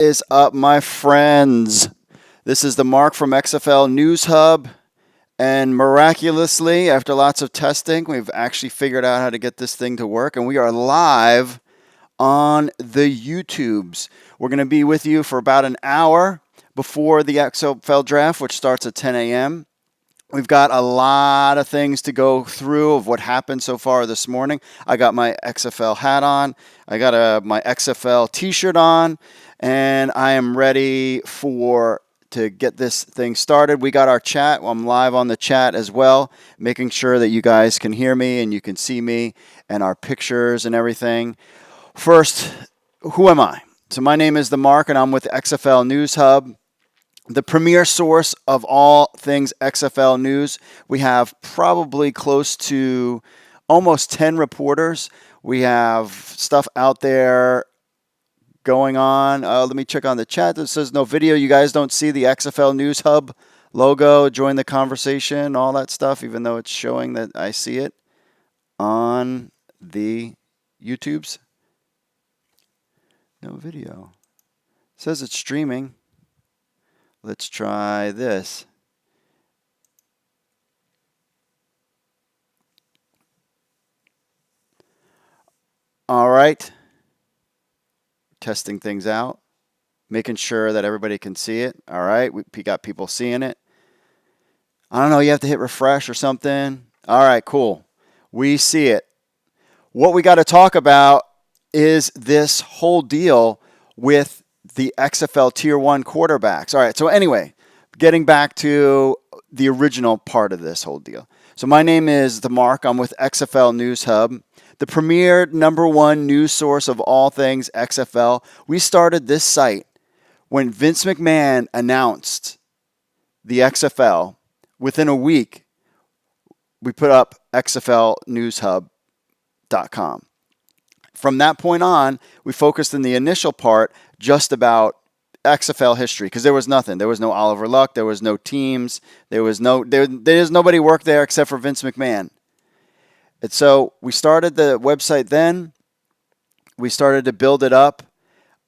Is up, my friends? This is the Mark from XFL News Hub, and miraculously, after lots of testing, we've actually figured out how to get this thing to work, and we are live on the YouTubes. We're going to be with you for about an hour before the XFL draft, which starts at 10 a.m. We've got a lot of things to go through of what happened so far this morning. I got my XFL hat on. I got my XFL t-shirt on, and I am ready to get this thing started. We got our chat. I'm live on the chat as well, making sure that you guys can hear me and you can see me and our pictures and everything. First, who am I? So my name is The Mark, and I'm with XFL News Hub, the premier source of all things XFL news. We have probably close to almost 10 reporters. We have stuff out there going on. Let me check on the chat. It says no video. You guys don't see the XFL News Hub logo. Join the conversation, all that stuff, even though it's showing that I see it on the YouTubes. No video. It says it's streaming. Let's try this. All right. Testing things out. Making sure that everybody can see it. All right. We got people seeing it. I don't know. You have to hit refresh or something. All right. Cool. We see it. What we got to talk about is this whole deal with the XFL Tier 1 quarterbacks. All right, so anyway, getting back to the original part of this whole deal. So my name is The Mark. I'm with XFL News Hub, the premier #1 news source of all things XFL. We started this site when Vince McMahon announced the XFL. Within a week, we put up xflnewshub.com. From that point on, we focused in the initial part just about XFL history because there was nothing. There was no Oliver Luck. There was no teams. There's nobody worked there except for Vince McMahon. And so we started the website then. We started to build it up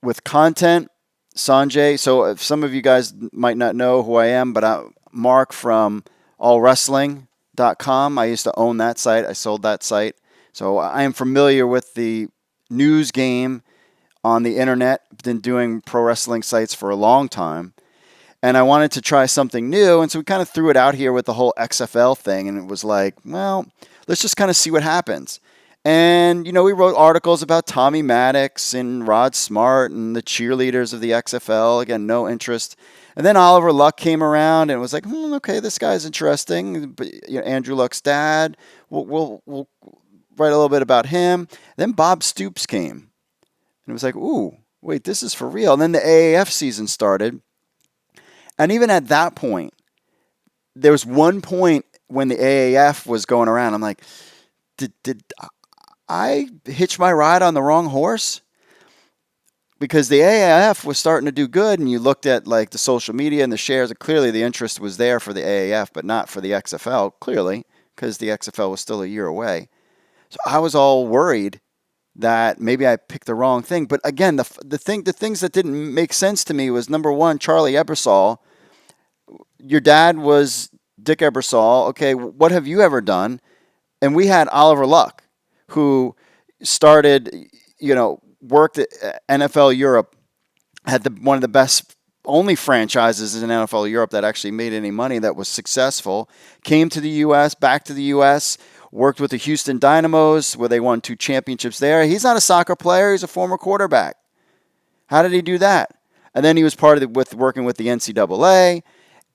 with content. Sanjay, so if some of you guys might not know who I am, but I'm Mark from allwrestling.com. I used to own that site. I sold that site. So I am familiar with the news game on the internet. Been doing pro wrestling sites for a long time. And I wanted to try something new. And so we kind of threw it out here with the whole XFL thing. And it was like, well, let's just kind of see what happens. And, we wrote articles about Tommy Maddox and Rod Smart and the cheerleaders of the XFL. Again, no interest. And then Oliver Luck came around and it was like, okay, this guy's interesting. But, Andrew Luck's dad. We'll write a little bit about him. Then Bob Stoops came. And it was like, ooh, wait, this is for real. And then the AAF season started. And even at that point, there was one point when the AAF was going around. I'm like, did I hitch my ride on the wrong horse? Because the AAF was starting to do good, and you looked at like the social media and the shares, and clearly the interest was there for the AAF, but not for the XFL, clearly, because the XFL was still a year away. So I was all worried that maybe I picked the wrong thing. But again, the things that didn't make sense to me was, number one, Charlie Ebersol. Your dad was Dick Ebersol. Okay, what have you ever done? And we had Oliver Luck, who started, worked at NFL Europe, had one of the best only franchises in NFL Europe that actually made any money, that was successful, came to the U.S., back to the U.S., worked with the Houston Dynamos, where they won 2 championships there. He's not a soccer player. He's a former quarterback. How did he do that? And then he was part of working with the NCAA.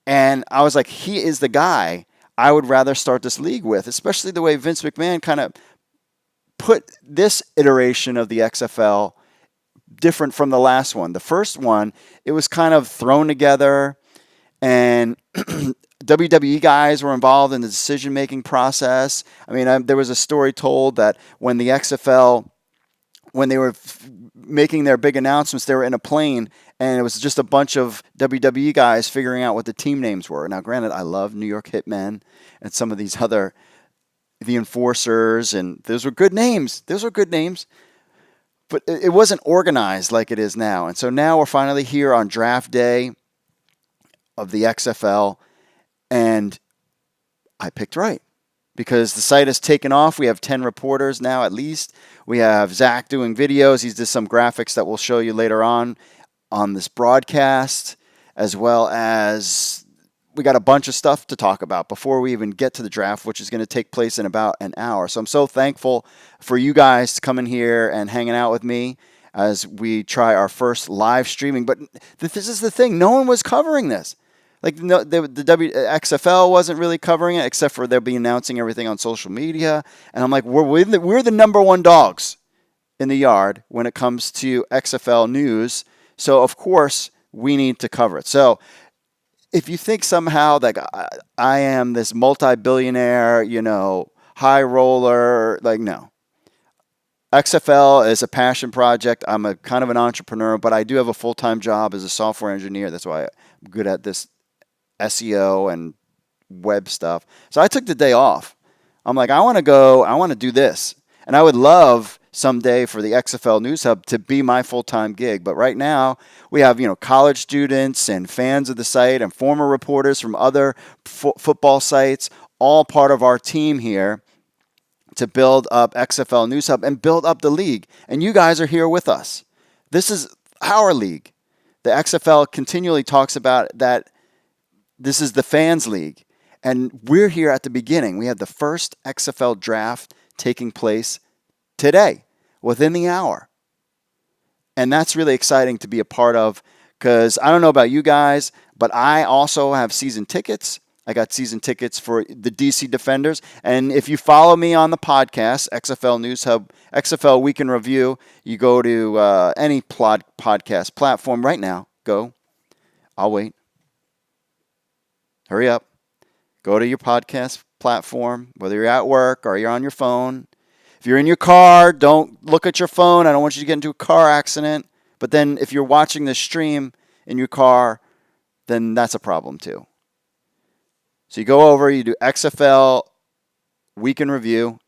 And I was like, he is the guy I would rather start this league with, especially the way Vince McMahon kind of put this iteration of the XFL different from the last one. The first one, it was kind of thrown together, and WWE guys were involved in the decision-making process. I mean, there was a story told that when the XFL, when they were making their big announcements, they were in a plane, and it was just a bunch of WWE guys figuring out what the team names were. Now, granted, I love New York Hitmen and some of these other, the Enforcers, and those were good names. but it wasn't organized like it is now. And so now we're finally here on draft day of the XFL, and I picked right because the site has taken off. We have 10 reporters now at least. We have Zach doing videos. He's did some graphics that we'll show you later on this broadcast, as well as we got a bunch of stuff to talk about before we even get to the draft, which is going to take place in about an hour. So I'm so thankful for you guys coming here and hanging out with me as we try our first live streaming. But this is the thing. No one was covering this. Like the XFL wasn't really covering it, except for they'll be announcing everything on social media. And I'm like, we're the number one dogs in the yard when it comes to XFL news. So, of course, we need to cover it. So, if you think somehow that I am this multi-billionaire, high roller, like, no. XFL is a passion project. I'm a kind of an entrepreneur, but I do have a full-time job as a software engineer. That's why I'm good at this SEO and web stuff. So I took the day off. I'm like, I want to do this. And I would love someday for the XFL News Hub to be my full-time gig. But right now we have, college students and fans of the site and former reporters from other football sites, all part of our team here to build up XFL News Hub and build up the league. And you guys are here with us. This is our league. The XFL continually talks about that this is the fans league. And we're here at the beginning. We have the first XFL draft taking place today, within the hour. And that's really exciting to be a part of, because I don't know about you guys, but I also have season tickets. I got season tickets for the DC Defenders. And if you follow me on the podcast, XFL News Hub, XFL Week in Review, you go to any podcast platform right now. Go. I'll wait. Hurry up. Go to your podcast platform, whether you're at work or you're on your phone. If you're in your car, don't look at your phone. I don't want you to get into a car accident. But then if you're watching the stream in your car, then that's a problem too. So you go over, you do XFL Week in Review,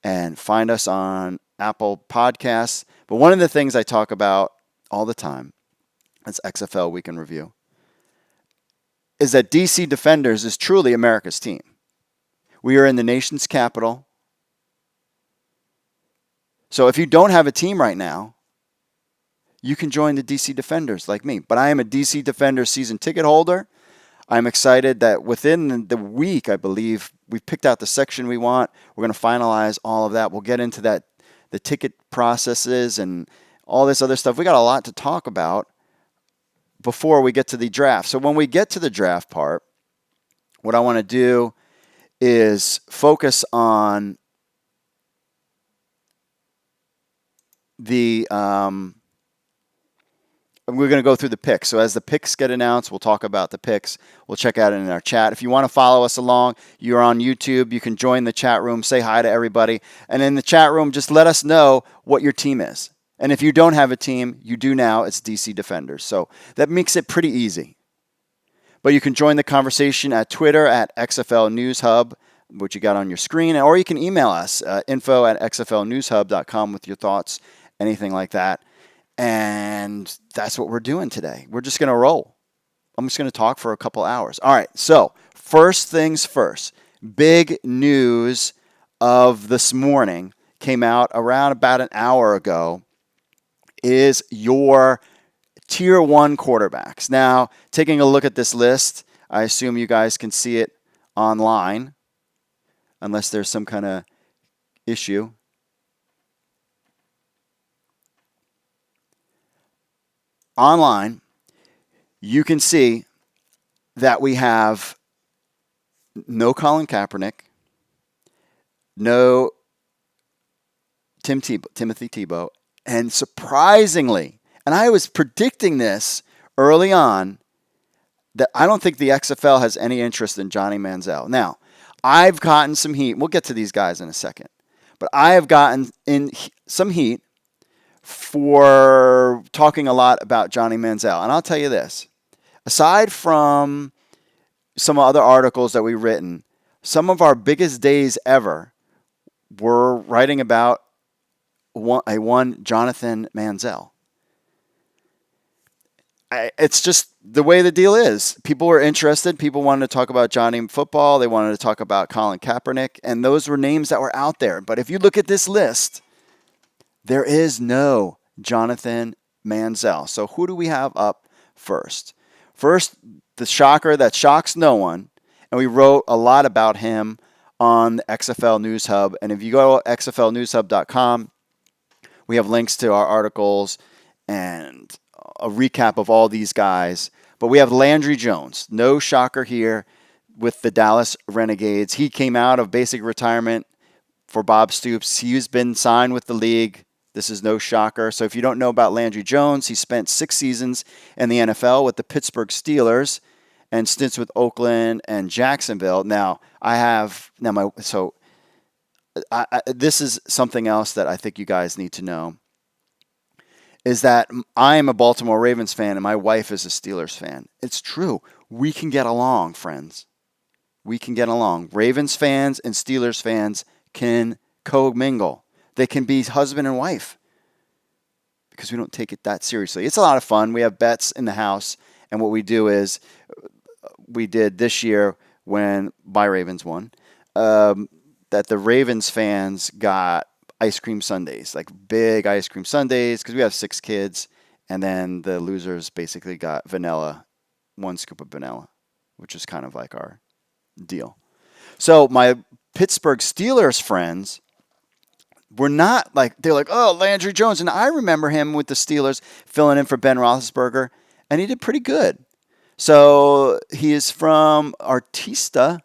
and find us on Apple Podcasts. But one of the things I talk about all the time, that's XFL Week in Review, is that DC Defenders is truly America's team. We are in the nation's capital. So if you don't have a team right now, you can join the DC Defenders like me. But I am a DC Defenders season ticket holder. I'm excited that within the week, I believe, we've picked out the section we want. We're going to finalize all of that. We'll get into that, the ticket processes and all this other stuff. We got a lot to talk about before we get to the draft. So when we get to the draft part, what I want to do is focus on the we're going to go through the picks. So as the picks get announced, we'll talk about the picks. We'll check out it in our chat. If you want to follow us along, you're on YouTube. You can join the chat room, say hi to everybody. And in the chat room, just let us know what your team is. And if you don't have a team, you do now. It's DC Defenders. So that makes it pretty easy. But you can join the conversation at Twitter at XFL News Hub, which you got on your screen. Or you can email us, info@xflnewshub.com with your thoughts, anything like that. And that's what we're doing today. We're just going to roll. I'm just going to talk for a couple hours. All right. So first things first, big news of this morning came out around about an hour ago is your tier 1 quarterbacks. Now, taking a look at this list, I assume you guys can see it online unless there's some kind of issue. Online, you can see that we have no Colin Kaepernick, no Timothy Tebow, and surprisingly, and I was predicting this early on, that I don't think the XFL has any interest in Johnny Manziel. Now, I've gotten some heat. We'll get to these guys in a second. But I have gotten in some heat for talking a lot about Johnny Manziel. And I'll tell you this. Aside from some other articles that we've written, some of our biggest days ever were writing about one Jonathan Manziel. It's just the way the deal is. People were interested. People wanted to talk about Johnny football. They wanted to talk about Colin Kaepernick. And those were names that were out there. But if you look at this list, there is no Jonathan Manziel. So who do we have up first? First, the shocker that shocks no one. And we wrote a lot about him on the XFL News Hub. And if you go to xflnewshub.com, we have links to our articles and a recap of all these guys. But we have Landry Jones. No shocker here with the Dallas Renegades. He came out of basic retirement for Bob Stoops. He's been signed with the league. This is no shocker. So if you don't know about Landry Jones, he spent 6 seasons in the NFL with the Pittsburgh Steelers and stints with Oakland and Jacksonville. This is something else that I think you guys need to know, is that I am a Baltimore Ravens fan and my wife is a Steelers fan. It's true. We can get along, friends. We can get along. Ravens fans and Steelers fans can commingle. They can be husband and wife because we don't take it that seriously. It's a lot of fun. We have bets in the house, and what we do is we did this year when my Ravens won, that the Ravens fans got ice cream sundaes, like big ice cream sundaes, because we have 6 kids, and then the losers basically got vanilla, 1 scoop of vanilla, which is kind of like our deal. So my Pittsburgh Steelers friends were not like, they're like, oh, Landry Jones. And I remember him with the Steelers filling in for Ben Roethlisberger, and he did pretty good. So he is from Artesia,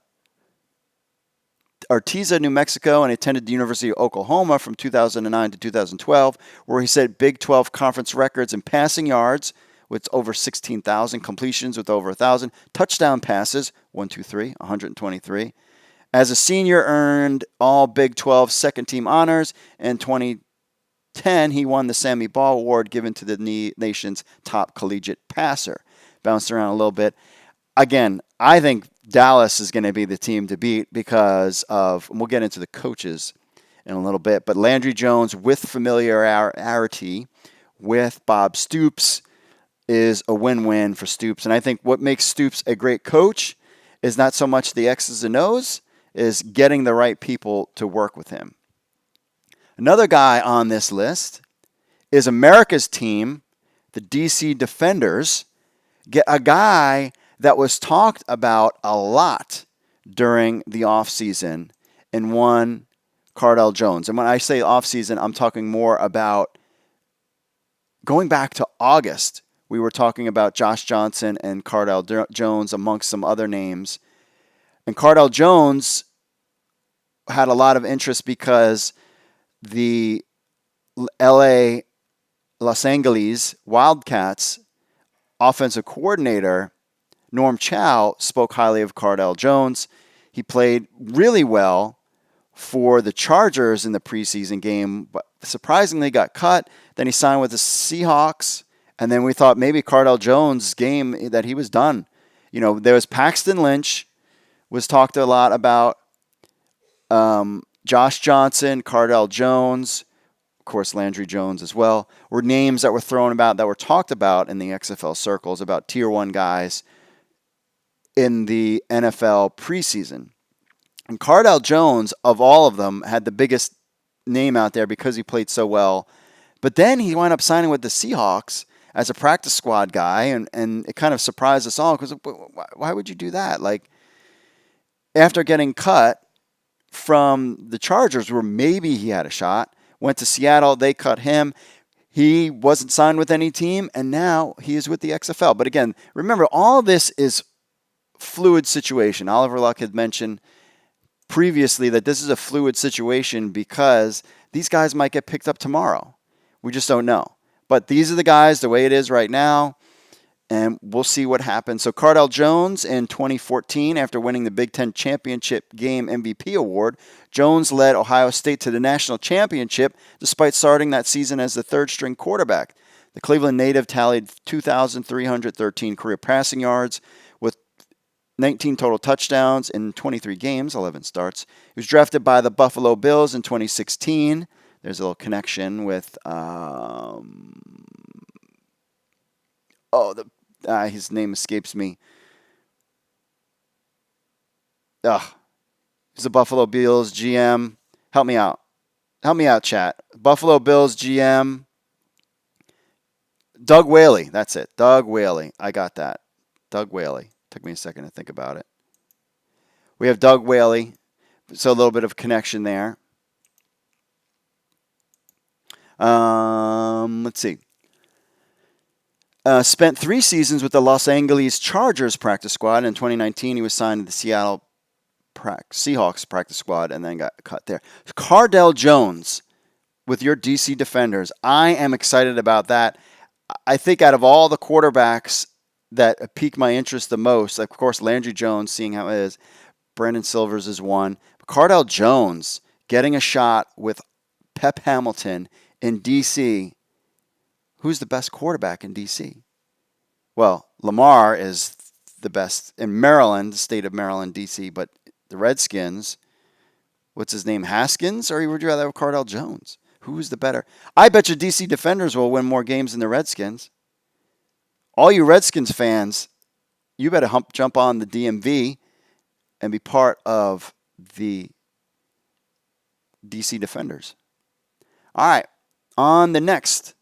New Mexico, and attended the University of Oklahoma from 2009 to 2012, where he set Big 12 conference records in passing yards with over 16,000, completions with over 1,000, touchdown passes, 123. As a senior, earned all Big 12 second-team honors. In 2010, he won the Sammy Ball Award given to the nation's top collegiate passer. Bounced around a little bit. Again, I think Dallas is going to be the team to beat because of, and we'll get into the coaches in a little bit, but Landry Jones with familiarity with Bob Stoops is a win-win for Stoops. And I think what makes Stoops a great coach is not so much the X's and O's, is getting the right people to work with him. Another guy on this list is America's team, the DC Defenders. Get a guy that was talked about a lot during the offseason, and one, Cardale Jones. And when I say offseason, I'm talking more about going back to August. We were talking about Josh Johnson and Cardale Jones amongst some other names. And Cardale Jones had a lot of interest because the Los Angeles Wildcats offensive coordinator Norm Chow spoke highly of Cardale Jones. He played really well for the Chargers in the preseason game, but surprisingly got cut. Then he signed with the Seahawks, and then we thought maybe Cardale Jones' game that he was done. You know, there was Paxton Lynch, was talked a lot about. Josh Johnson, Cardale Jones, of course Landry Jones as well, were names that were thrown about, that were talked about in the XFL circles about tier 1 guys in the NFL preseason. And Cardale Jones, of all of them, had the biggest name out there because he played so well. But then he wound up signing with the Seahawks as a practice squad guy, and it kind of surprised us all because why would you do that? Like, after getting cut from the Chargers, where maybe he had a shot, went to Seattle, they cut him. He wasn't signed with any team, and now he is with the XFL. But again, remember, all this is fluid situation. Oliver Luck had mentioned previously that this is a fluid situation because these guys might get picked up tomorrow. We just don't know. But these are the guys, the way it is right now, and we'll see what happens. So Cardale Jones in 2014, after winning the Big Ten Championship Game MVP award, Jones led Ohio State to the national championship despite starting that season as the third-string quarterback. The Cleveland native tallied 2,313 career passing yards with 19 total touchdowns in 23 games, 11 starts. He was drafted by the Buffalo Bills in 2016. There's a little connection with his name escapes me. He's the Buffalo Bills GM. Help me out. Help me out, chat. Buffalo Bills GM. Doug Whaley. That's it. Doug Whaley. I got that. Doug Whaley. Took me a second to think about it. We have Doug Whaley. So a little bit of connection there. Let's see. Spent 3 seasons with the Los Angeles Chargers practice squad. In 2019, he was signed to the Seattle Seahawks practice squad and then got cut there. Cardell Jones with your DC Defenders. I am excited about that. I think out of all the quarterbacks that piqued my interest the most, of course, Landry Jones, seeing how it is, Brandon Silvers is one. But Cardell Jones getting a shot with Pep Hamilton in DC. Who's the best quarterback in DC? Well, Lamar is the best in Maryland, the state of Maryland, DC, but the Redskins, what's his name, Haskins? Or would you rather have Cardell Jones? Who's the better? I bet you DC Defenders will win more games than the Redskins. All you Redskins fans, you better jump on the DMV and be part of the DC Defenders. All right, on the next.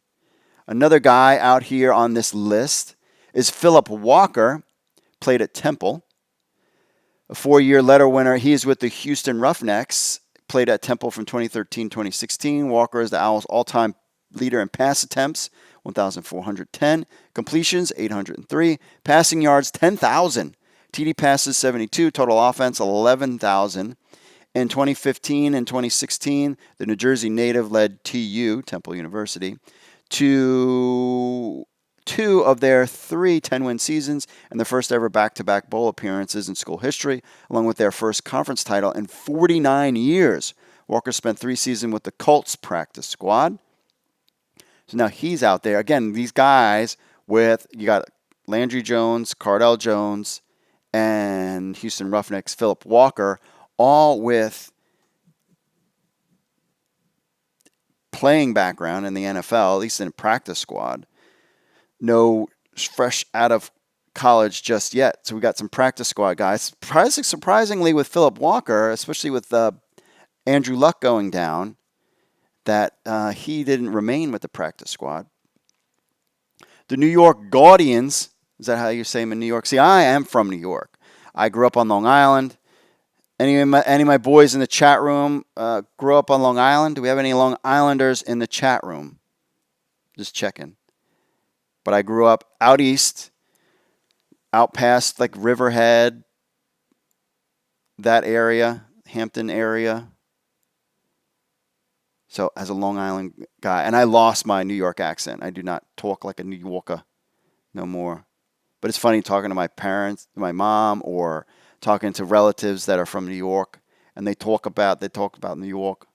Another guy out here on this list is Philip Walker, played at Temple. A 4-year letter winner. He is with the Houston Roughnecks, played at Temple from 2013-2016. Walker is the Owls' all-time leader in pass attempts, 1,410. Completions, 803. Passing yards, 10,000. TD passes, 72. Total offense, 11,000. In 2015 and 2016, the New Jersey native led TU, Temple University, to 2 of their 3 10-win seasons and the first ever back-to-back bowl appearances in school history, along with their first conference title in 49 years. Walker spent 3 seasons with the Colts practice squad. So now he's out there. Again, these guys you got Landry Jones, Cardell Jones, and Houston Roughnecks, Philip Walker, all with playing background in the NFL, at least in a practice squad. No fresh out of college just yet. So we got some practice squad guys. Surprisingly with Philip Walker, especially with Andrew Luck going down, that he didn't remain with the practice squad. The New York Gaudians, is that how you say them in New York? See, I am from New York. I grew up on Long Island. Any of my boys in the chat room grew up on Long Island? Do we have any Long Islanders in the chat room? Just checking. But I grew up out east, out past like Riverhead, that area, Hampton area. So as a Long Island guy, and I lost my New York accent. I do not talk like a New Yorker no more. But it's funny talking to my parents, my mom, or talking to relatives that are from New York, and they talk about New York.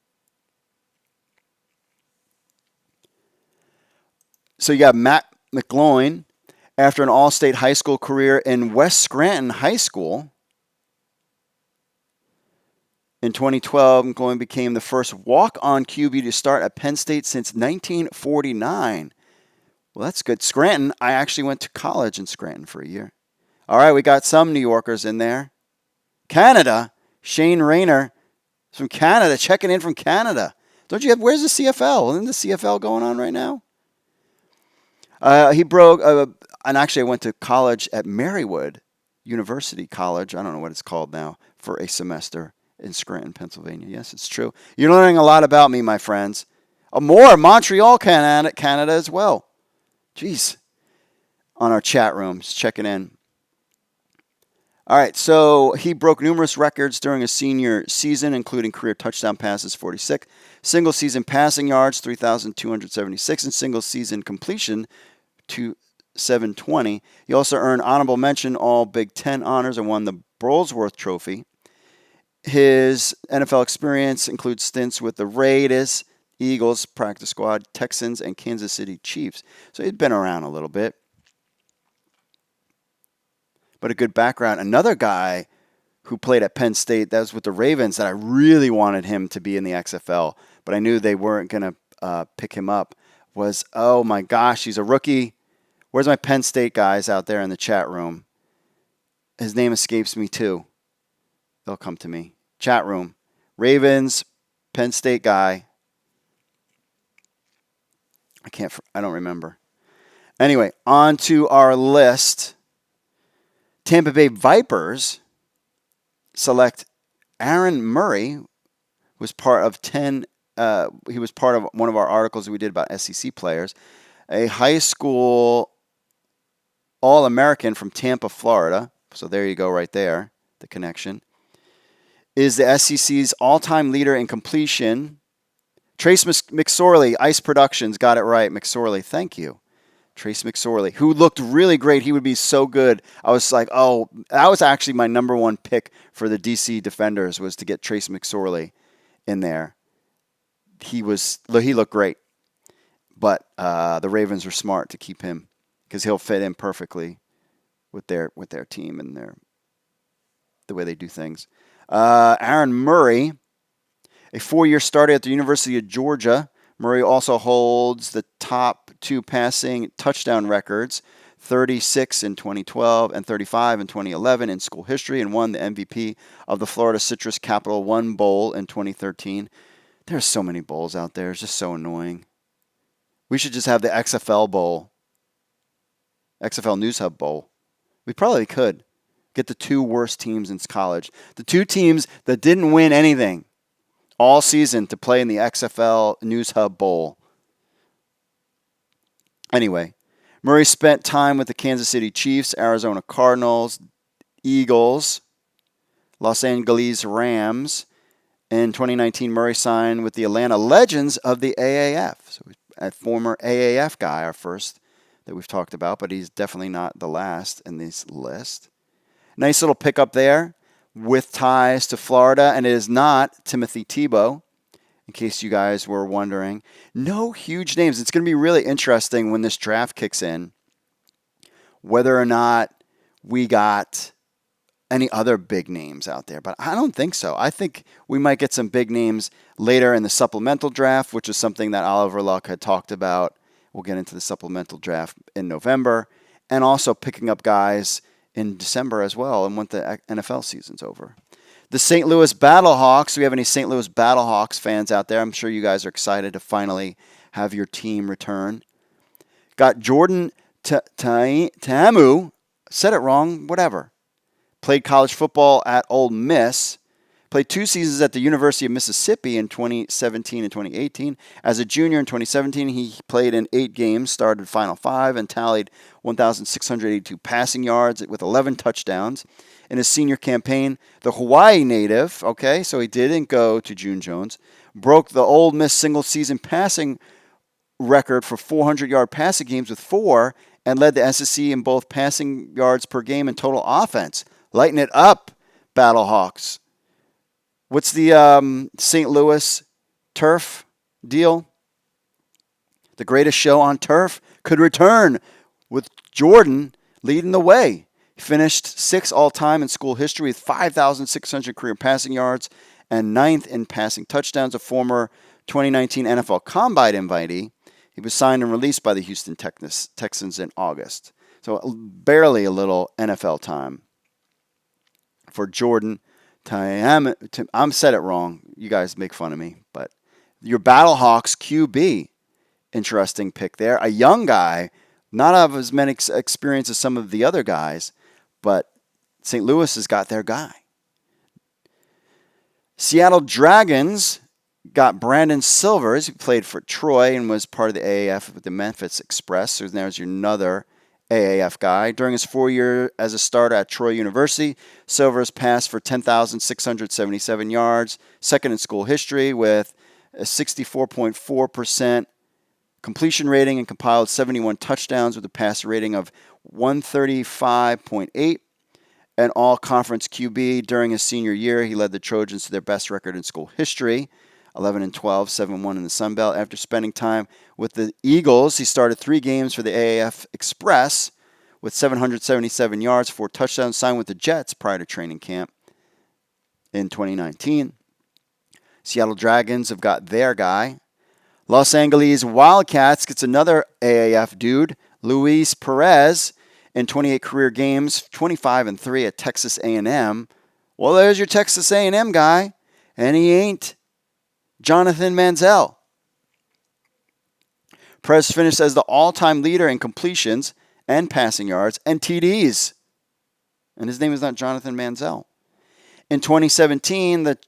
So you got Matt McGloin, after an all-state high school career in West Scranton High School. In 2012, McGloin became the first walk-on QB to start at Penn State since 1949. Well, that's good. Scranton, I actually went to college in Scranton for a year. All right, we got some New Yorkers in there. Canada, Shane Rayner is from Canada, checking in from Canada. Where's the CFL? Isn't the CFL going on right now? He broke, and actually I went to college at Marywood University College. I don't know what it's called now, for a semester in Scranton, Pennsylvania. Yes, it's true. You're learning a lot about me, my friends. More, Montreal, Canada as well. Jeez. On our chat rooms, checking in. All right, so he broke numerous records during his senior season, including career touchdown passes, 46, single-season passing yards, 3,276, and single-season completion, 720. He also earned honorable mention All Big Ten honors and won the Brolsworth Trophy. His NFL experience includes stints with the Raiders, Eagles, practice squad, Texans, and Kansas City Chiefs. So he'd been around a little bit. But a good background. Another guy who played at Penn State. That was with the Ravens that I really wanted him to be in the XFL, but I knew they weren't going to pick him up. Was, oh my gosh, he's a rookie. Where's my Penn State guys out there in the chat room? His name escapes me too. They'll come to me. Chat room. Ravens, Penn State guy. I don't remember. Anyway, on to our list. Tampa Bay Vipers select Aaron Murray, was part of 10. He was part of one of our articles that we did about SEC players. A high school All-American from Tampa, Florida. So there you go right there, the connection. Is the SEC's all-time leader in completion. Trace McSorley, Ice Productions, got it right. McSorley, thank you. Trace McSorley, who looked really great. He would be so good. I was like, oh, that was actually my number one pick for the DC Defenders, was to get Trace McSorley in there. He looked great. But the Ravens were smart to keep him because he'll fit in perfectly with their team and the way they do things. Aaron Murray, a 4-year starter at the University of Georgia. Murray also holds the top 2 passing touchdown records, 36 in 2012 and 35 in 2011 in school history, and won the MVP of the Florida Citrus Capital One Bowl in 2013. There's so many bowls out there. It's just so annoying. We should just have the XFL Bowl, XFL News Hub Bowl. We probably could get the 2 worst teams in college. The 2 teams that didn't win anything all season to play in the XFL News Hub Bowl. Anyway, Murray spent time with the Kansas City Chiefs, Arizona Cardinals, Eagles, Los Angeles Rams. In 2019, Murray signed with the Atlanta Legends of the AAF. So a former AAF guy, our first that we've talked about, but he's definitely not the last in this list. Nice little pickup there with ties to Florida, and it is not Timothy Tebow, in case you guys were wondering. No huge names. It's going to be really interesting when this draft kicks in, whether or not we got any other big names out there, but I don't think so. I think we might get some big names later in the supplemental draft, which is something that Oliver Luck had talked about. We'll get into the supplemental draft in November, and also picking up guys in December as well, and when the NFL season's over. The St. Louis Battlehawks. Do we have any St. Louis Battlehawks fans out there? I'm sure you guys are excited to finally have your team return. Got Jordan Ta'amu. Said it wrong, whatever. Played college football at Ole Miss. Played 2 seasons at the University of Mississippi in 2017 and 2018. As a junior in 2017, he played in 8 games, started Final 5, and tallied 1,682 passing yards with 11 touchdowns. In his senior campaign, the Hawaii native, okay, so he didn't go to June Jones, broke the Ole Miss single-season passing record for 400-yard passing games with 4, and led the SEC in both passing yards per game and total offense. Lighten it up, Battlehawks. What's the St. Louis turf deal? The greatest show on turf could return with Jordan leading the way. He finished 6th all-time in school history with 5,600 career passing yards and 9th in passing touchdowns. A former 2019 NFL Combine invitee, he was signed and released by the Houston Texans in August. So barely a little NFL time for Jordan. I'm said it wrong. You guys make fun of me, but your Battlehawks QB, interesting pick there. A young guy, not of as many experience as some of the other guys, but St. Louis has got their guy. Seattle Dragons got Brandon Silvers, who played for Troy and was part of the AAF with the Memphis Express. So there's another AAF guy. During his 4 year as a starter at Troy University, Silvers passed for 10,677 yards, second in school history with a 64.4% completion rating, and compiled 71 touchdowns with a passer rating of 135.8. An all-conference QB during his senior year. He led the Trojans to their best record in school history, 11-12, 7-1 in the Sun Belt. After spending time with the Eagles, he started 3 games for the AAF Express with 777 yards, 4 touchdowns, signed with the Jets prior to training camp. in 2019. Seattle Dragons have got their guy. Los Angeles Wildcats gets another AAF dude, Luis Perez, in 28 career games, 25-3 at Texas A&M. Well, there's your Texas A&M guy, and he ain't Jonathan Manziel. Perez finished as the all-time leader in completions and passing yards and TDs. And his name is not Jonathan Manziel. In 2017, the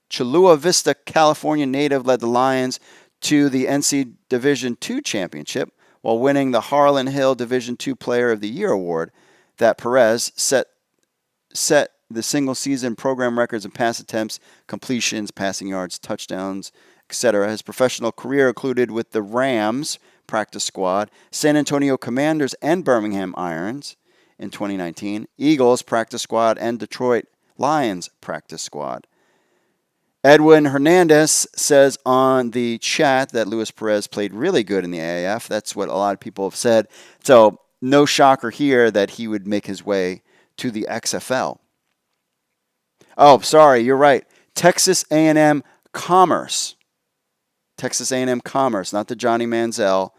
Chula Vista, California native led the Lions to the NC Division II championship while winning the Harlan Hill Division II Player of the Year award. That Perez set the single-season program records in pass attempts, completions, passing yards, touchdowns, etc. His professional career included with the Rams practice squad, San Antonio Commanders, and Birmingham Irons in 2019, Eagles practice squad, and Detroit Lions practice squad. Edwin Hernandez says on the chat that Luis Perez played really good in the AAF. That's what a lot of people have said. So no shocker here that he would make his way to the XFL. Oh, sorry, you're right. Texas A&M Commerce. Texas A&M Commerce, not the Johnny Manziel.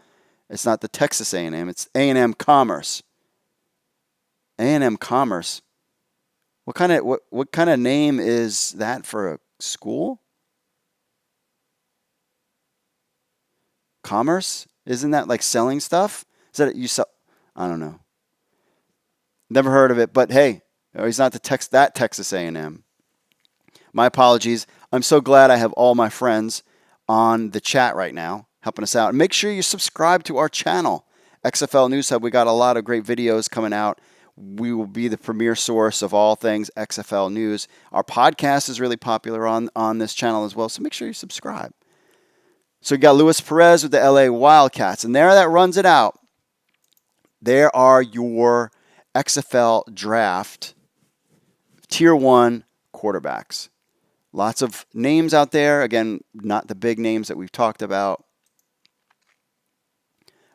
It's not the Texas A&M. It's A&M Commerce. A&M Commerce. What kind of name is that for a school? Commerce? Isn't that like selling stuff? Is that you sell? I don't know. Never heard of it, but hey, he's not that Texas A&M. My apologies. I'm so glad I have all my friends on the chat right now helping us out. And make sure you subscribe to our channel, XFL News Hub. We got a lot of great videos coming out. We will be the premier source of all things XFL news. Our podcast is really popular on this channel as well, so make sure you subscribe. So you got Luis Perez with the LA Wildcats, and there that runs it out. There are your XFL draft Tier 1 quarterbacks. Lots of names out there. Again, not the big names that we've talked about.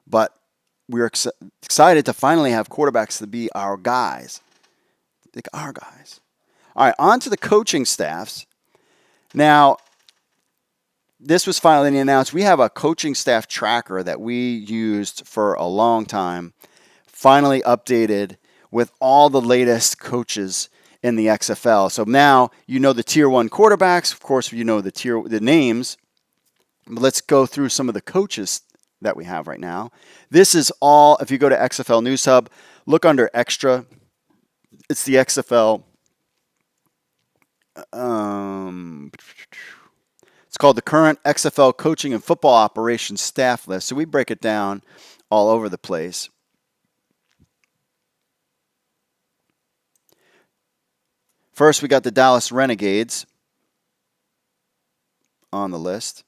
But we're excited to finally have quarterbacks to be our guys. Like our guys. All right, on to the coaching staffs. Now, this was finally announced. We have a coaching staff tracker that we used for a long time, finally updated with all the latest coaches in the XFL. So now you know the Tier 1 quarterbacks. Of course, you know the names. But let's go through some of the coaches that we have right now. This is all, if you go to XFL News Hub, look under Extra. It's the XFL. It's called the current XFL coaching and football operations staff list. So we break it down all over the place. First, we got the Dallas Renegades on the list.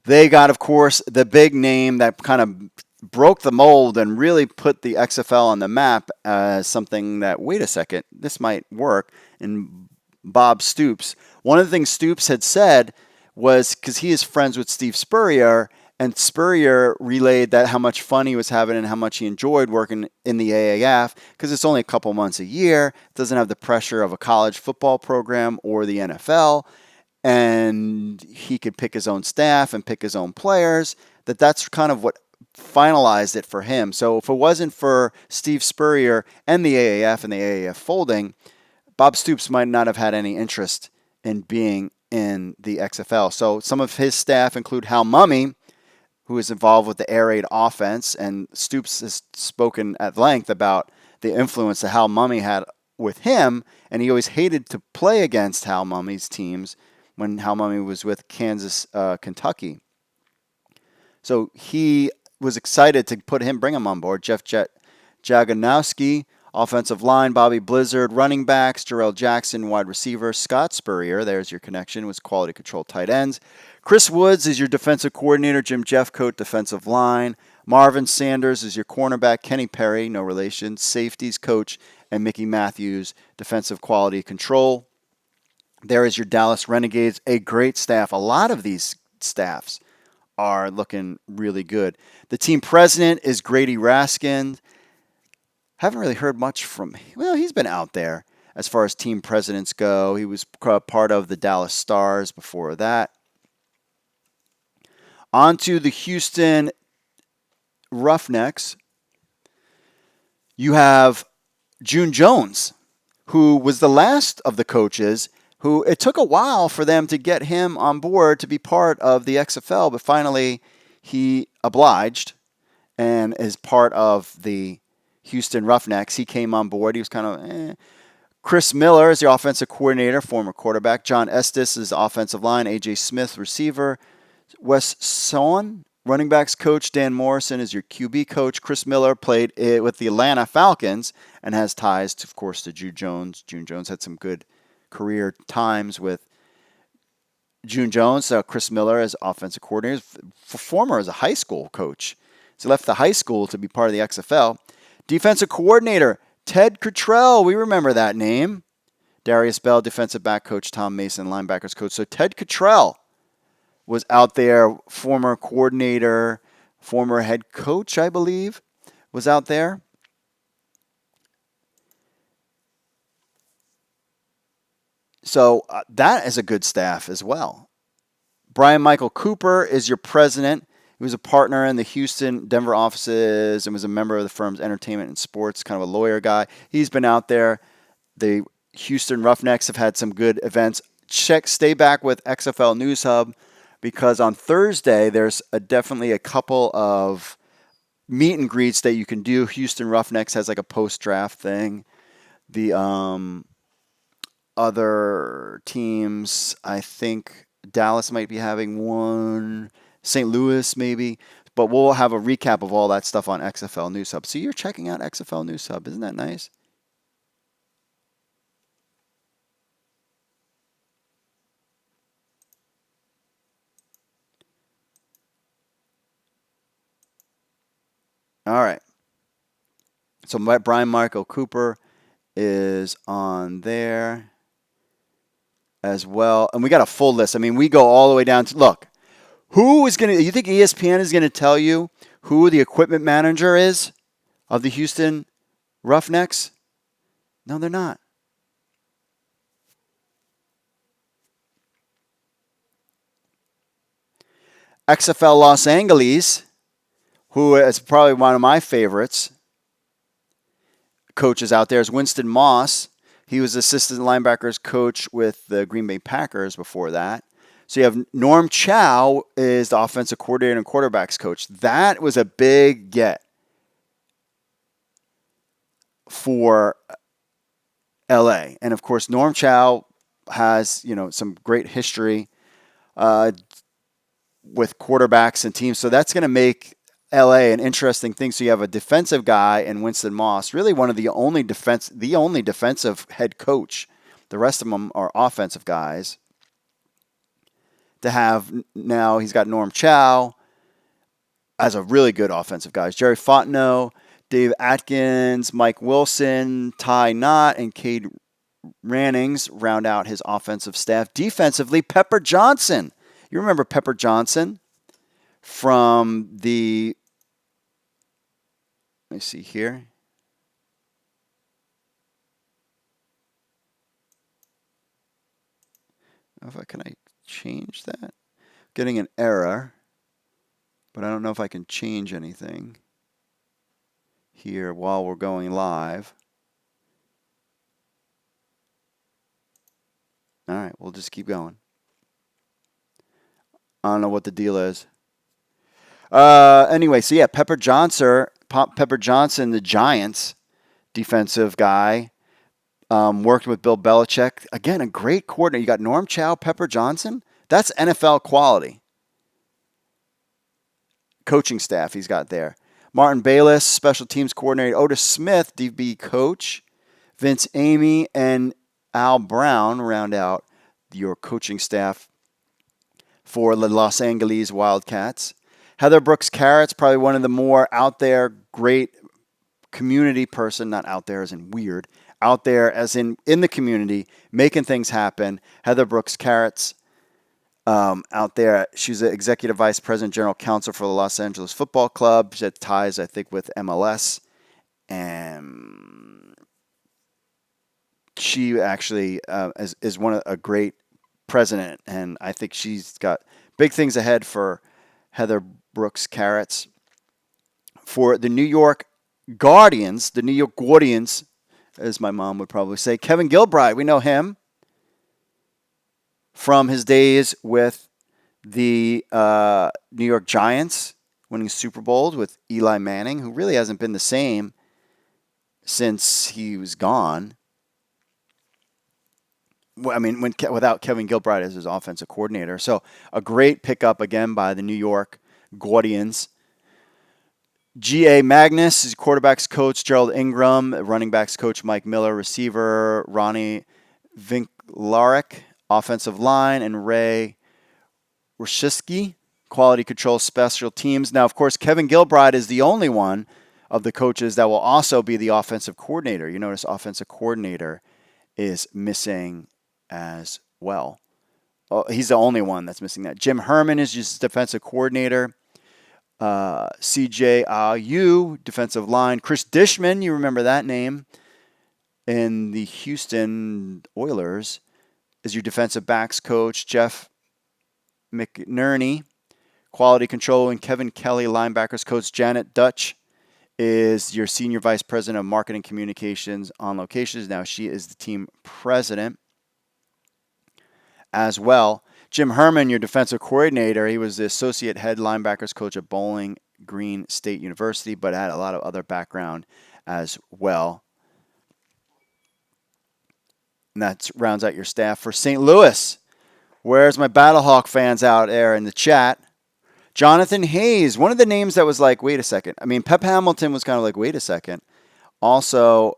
They got, of course, the big name that kind of broke the mold and really put the XFL on the map as something that, wait a second, this might work, and Bob Stoops. One of the things Stoops had said was, because he is friends with Steve Spurrier, and Spurrier relayed that how much fun he was having and how much he enjoyed working in the AAF, because it's only a couple months a year. It doesn't have the pressure of a college football program or the NFL, and he could pick his own staff and pick his own players. That's kind of what finalized it for him. So if it wasn't for Steve Spurrier and the AAF and the AAF folding, Bob Stoops might not have had any interest in being in the XFL. So some of his staff include Hal Mummy, who is involved with the air raid offense, and Stoops has spoken at length about the influence that Hal Mummy had with him, and he always hated to play against Hal Mummy's teams when Hal Mummy was with Kansas, Kentucky. So he was excited to bring him on board. Jeff Jaganowski, offensive line, Bobby Blizzard, running backs, Jarrell Jackson, wide receiver, Scott Spurrier, there's your connection, was quality control tight ends. Chris Woods is your defensive coordinator, Jim Jeffcoat, defensive line. Marvin Sanders is your cornerback, Kenny Perry, no relation, safeties coach, and Mickey Matthews, defensive quality control. There is your Dallas Renegades, a great staff. A lot of these staffs are looking really good. The team president is Grady Raskin. Haven't really heard much from him. Well, he's been out there. as far as team presidents go. He was part of the Dallas Stars before that. On to the Houston Roughnecks. You have June Jones, who was the last of the coaches who it took a while for them to get him on board to be part of the XFL, but finally he obliged and is part of the Houston Roughnecks. He came on board. He was kind of Chris Miller is the offensive coordinator, former quarterback. John Estes is offensive line. A.J. Smith, receiver. Wes Sohn, running backs coach. Dan Morrison is your QB coach. Chris Miller played with the Atlanta Falcons and has ties, of course, to June Jones. June Jones had some good career times with June Jones. Chris Miller as offensive coordinator, former as a high school coach. So left the high school to be part of the XFL. Defensive coordinator, Ted Cottrell. We remember that name. Darius Bell, defensive back coach. Tom Mason, linebackers coach. So Ted Cottrell was out there, former coordinator, former head coach, I believe, was out there. So that is a good staff as well. Brian Michael Cooper is your president. He was a partner in the Houston, Denver offices and was a member of the firm's entertainment and sports, kind of a lawyer guy. He's been out there. The Houston Roughnecks have had some good events. Stay back with XFL News Hub because on Thursday there's definitely a couple of meet and greets that you can do. Houston Roughnecks has like a post-draft thing. The other teams, I think Dallas might be having one. St. Louis, maybe. But we'll have a recap of all that stuff on XFL News Hub. So you're checking out XFL News Hub. Isn't that nice? All right. So Brian Michael Cooper is on there as well. And we got a full list. I mean, we go all the way down to, look. Who is going to, you think ESPN is going to tell you who the equipment manager is of the Houston Roughnecks? No, they're not. XFL Los Angeles, who is probably one of my favorites, coaches out there, is Winston Moss. He was assistant linebackers coach with the Green Bay Packers before that. So you have Norm Chow is the offensive coordinator and quarterbacks coach. That was a big get for LA. And of course, Norm Chow has, some great history with quarterbacks and teams. So that's going to make LA an interesting thing. So you have a defensive guy in Winston Moss, really one of the only defensive head coach. The rest of them are offensive guys. To have now, he's got Norm Chow as a really good offensive guys. Jerry Fontenot, Dave Atkins, Mike Wilson, Ty Knott, and Cade Rannings round out his offensive staff. Defensively, Pepper Johnson. You remember Pepper Johnson from the, let me see here. Can I change that? Getting an error, but I don't know if I can change anything here while we're going live. All right, we'll just keep going. I don't know what the deal is. Anyway, so yeah, Pepper Johnson, the Giants defensive guy. Worked with Bill Belichick. Again, a great coordinator. You got Norm Chow, Pepper Johnson. That's NFL quality. Coaching staff he's got there. Martin Bayless, special teams coordinator. Otis Smith, DB coach. Vince Amy and Al Brown round out your coaching staff for the Los Angeles Wildcats. Heather Brooks Carrots, probably one of the more out there, great community person. Not out there as in weird. Out there as in the community, making things happen. Heather Brooks Carrots out there. She's the executive vice president, general counsel for the Los Angeles Football Club. She had ties, I think, with MLS. And she actually is a great president, and I think she's got big things ahead for Heather Brooks Carrots. For the New York Guardians, the New York Guardians, as my mom would probably say, Kevin Gilbride, we know him from his days with the New York Giants, winning Super Bowls with Eli Manning, who really hasn't been the same since he was gone. I mean, without Kevin Gilbride as his offensive coordinator. So a great pickup again by the New York Guardians. G.A. Magnus is quarterback's coach, Gerald Ingram, running backs coach, Mike Miller, receiver, Ronnie Vinklarek, offensive line, and Ray Roshiski, quality control special teams. Now, of course, Kevin Gilbride is the only one of the coaches that will also be the offensive coordinator. You notice offensive coordinator is missing as well. Oh, he's the only one that's missing that. Jim Herman is just defensive coordinator. CJ Ayu, defensive line. Chris Dishman, you remember that name, in the Houston Oilers, is your defensive backs coach. Jeff McNerney, quality control, and Kevin Kelly, linebackers coach. Janet Dutch is your senior vice president of marketing communications on locations. Now she is the team president as well. Jim Herman, your defensive coordinator, he was the associate head linebackers coach at Bowling Green State University, but had a lot of other background as well. And that rounds out your staff. For St. Louis, where's my Battlehawk fans out there in the chat? Jonathan Hayes, one of the names that was like, wait a second. I mean, Pep Hamilton was kind of like, wait a second. Also,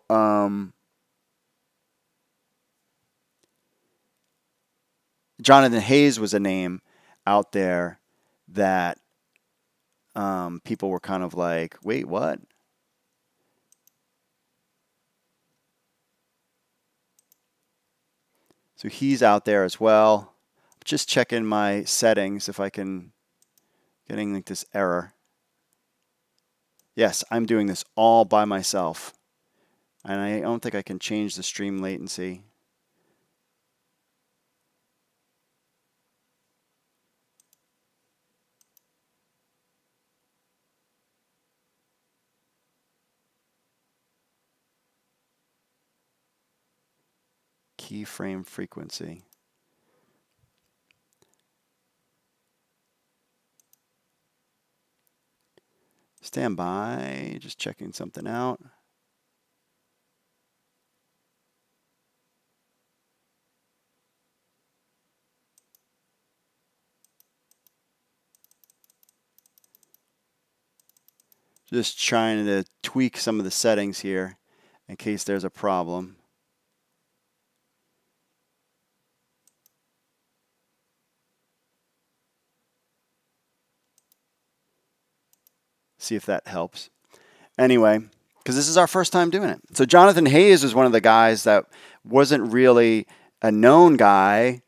Jonathan Hayes was a name out there that people were kind of like, wait, what? So he's out there as well. Just checking my settings if I can, getting like this error. Yes, I'm doing this all by myself. And I don't think I can change the stream latency. Keyframe frequency. Stand by, just checking something out. Just trying to tweak some of the settings here in case there's a problem. See if that helps. Anyway, because this is our first time doing it. So Jonathan Hayes was one of the guys that wasn't really a known guy.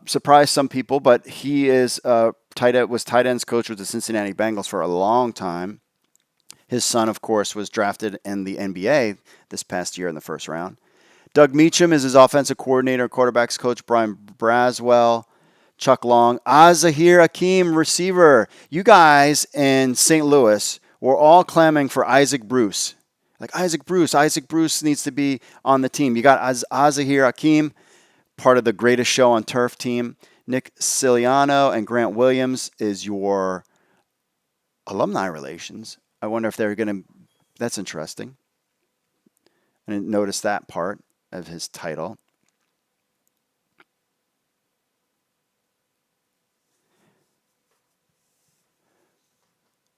Surprised some people, but he is was tight ends coach with the Cincinnati Bengals for a long time. His son, of course, was drafted in the NBA this past year in the first round. Doug Meacham is his offensive coordinator, quarterbacks coach. Brian Braswell, Chuck Long, Azahir Hakim, receiver. You guys in St. Louis were all clamoring for Isaac Bruce. Like, Isaac Bruce needs to be on the team. You got Azahir Hakim, part of the Greatest Show on Turf team. Nick Siliano and Grant Williams is your alumni relations. I wonder if they're going to... That's interesting. I didn't notice that part of his title.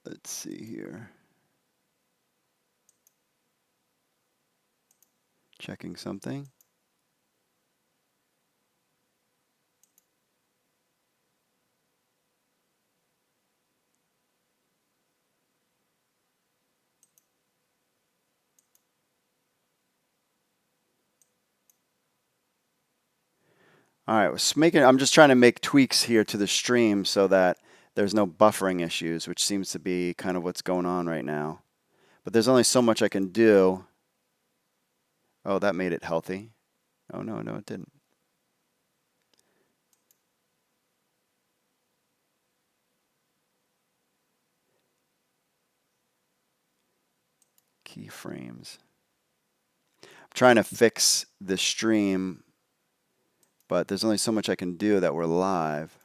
Let's see here. Checking something. All right, I'm just trying to make tweaks here to the stream so that there's no buffering issues, which seems to be kind of what's going on right now. But there's only so much I can do. Oh, that made it healthy. Oh, no, it didn't. Keyframes. I'm trying to fix the stream, but there's only so much I can do that we're live.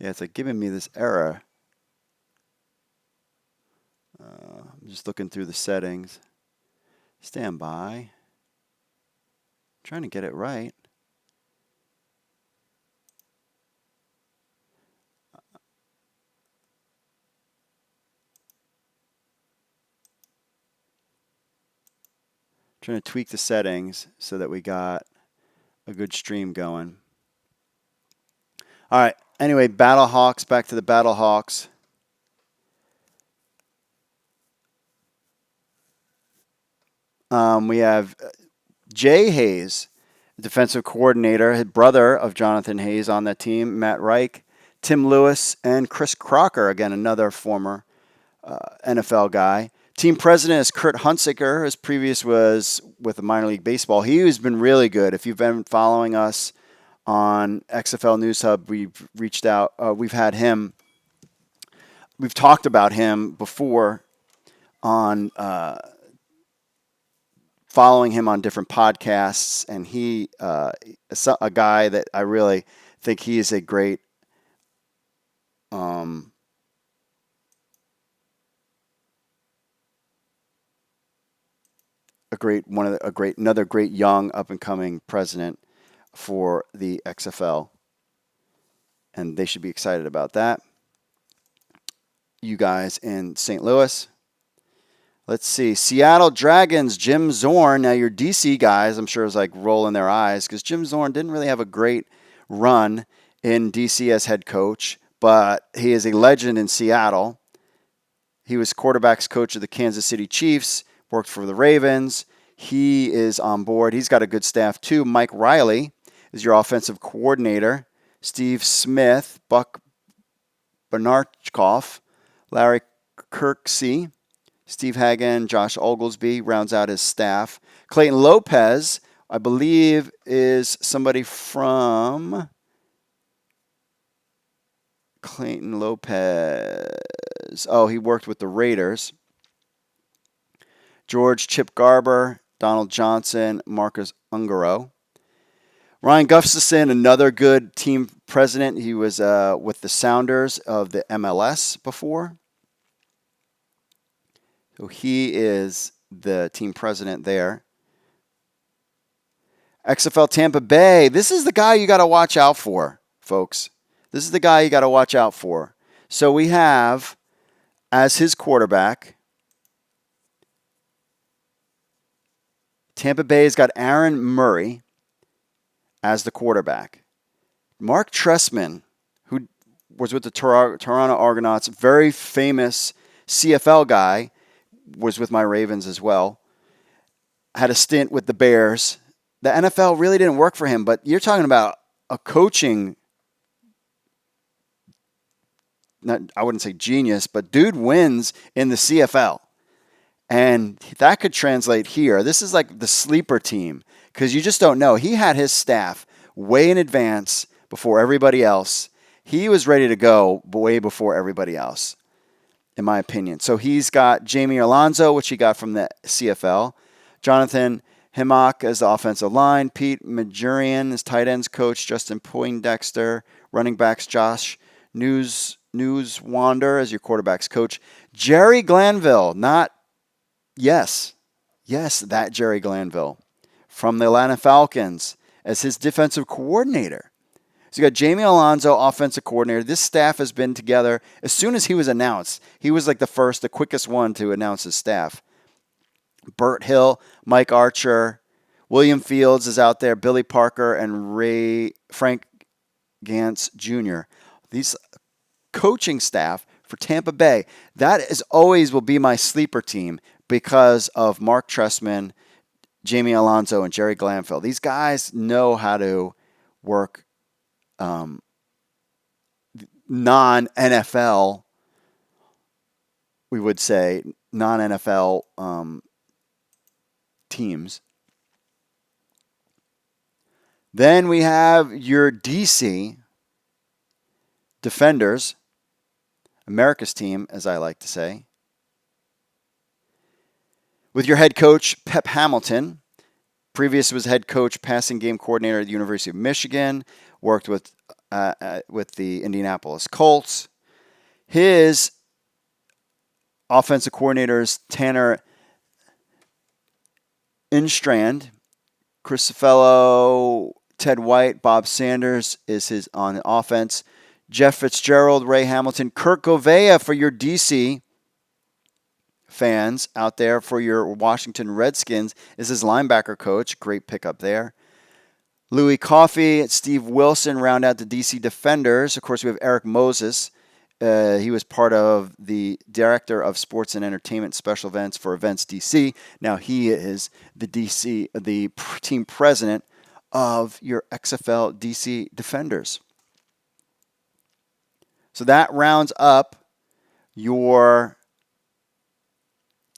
Yeah, it's like giving me this error. I'm just looking through the settings. Stand by. Trying to get it right. Trying to tweak the settings so that we got a good stream going. All right. Anyway, Battlehawks, back to the Battlehawks. We have Jay Hayes, defensive coordinator, his brother of Jonathan Hayes on that team, Matt Reich, Tim Lewis, and Chris Crocker, again, another former NFL guy. Team president is Kurt Hunziker. His previous was with the minor league baseball. He's been really good. If you've been following us on XFL News Hub, we've reached out. We've had him. We've talked about him before on following him on different podcasts, and he is a guy that I really think he is a great another great young up and coming president for the XFL, and they should be excited about that. You guys in St. Louis. Let's see. Seattle Dragons, Jim Zorn. Now, your DC guys, I'm sure, is like rolling their eyes because Jim Zorn didn't really have a great run in DC as head coach, but he is a legend in Seattle. He was quarterbacks coach of the Kansas City Chiefs, worked for the Ravens. He is on board. He's got a good staff, too. Mike Riley is your offensive coordinator. Steve Smith, Buck Benarchkoff, Larry Kirksey, Steve Hagan, Josh Oglesby rounds out his staff. Clayton Lopez, I believe, is somebody from Clayton Lopez. Oh, he worked with the Raiders. George Chip Garber, Donald Johnson, Marcus Ungaro. Ryan Gustafson, another good team president. He was with the Sounders of the MLS before. So he is the team president there. XFL Tampa Bay. This is the guy you got to watch out for, folks. This is the guy you got to watch out for. So we have, as his quarterback, Tampa Bay's got Aaron Murray as the quarterback. Mark Trestman, who was with the Toronto Argonauts, very famous CFL guy, was with my Ravens as well. Had a stint with the Bears. The NFL really didn't work for him, but you're talking about a coaching, I wouldn't say genius, but dude wins in the CFL. And that could translate here. This is like the sleeper team because you just don't know. He had his staff way in advance before everybody else. He was ready to go way before everybody else, in my opinion. So he's got Jamie Alonzo, which he got from the CFL. Jonathan Himmock as the offensive line. Pete Majurian as tight ends coach. Justin Poindexter. Running backs Josh Newswander as your quarterbacks coach. Jerry Glanville, that Jerry Glanville from the Atlanta Falcons as his defensive coordinator. So you got Jamie Alonzo, offensive coordinator. This staff has been together as soon as he was announced. He was like the quickest one to announce his staff. Burt Hill, Mike Archer, William Fields is out there, Billy Parker, and Frank Gantz Jr. These coaching staff for Tampa Bay, that is always will be my sleeper team because of Mark Trestman, Jamie Alonso, and Jerry Glanville. These guys know how to work non-NFL, we would say, non-NFL teams. Then we have your DC Defenders, America's team, as I like to say, with your head coach, Pep Hamilton. Previous was head coach, passing game coordinator at the University of Michigan, worked with the Indianapolis Colts. His offensive coordinators, Tanner Instrand, Chris Fellow, Ted White, Bob Sanders is his on the offense. Jeff Fitzgerald, Ray Hamilton, Kirk Govea for your DC fans out there. For your Washington Redskins is his linebacker coach. Great pickup there. Louis Coffey, Steve Wilson round out the DC Defenders. Of course, we have Eric Moses. He was part of the director of sports and entertainment special events for Events DC. Now he is the team president of your XFL DC Defenders. So that rounds up your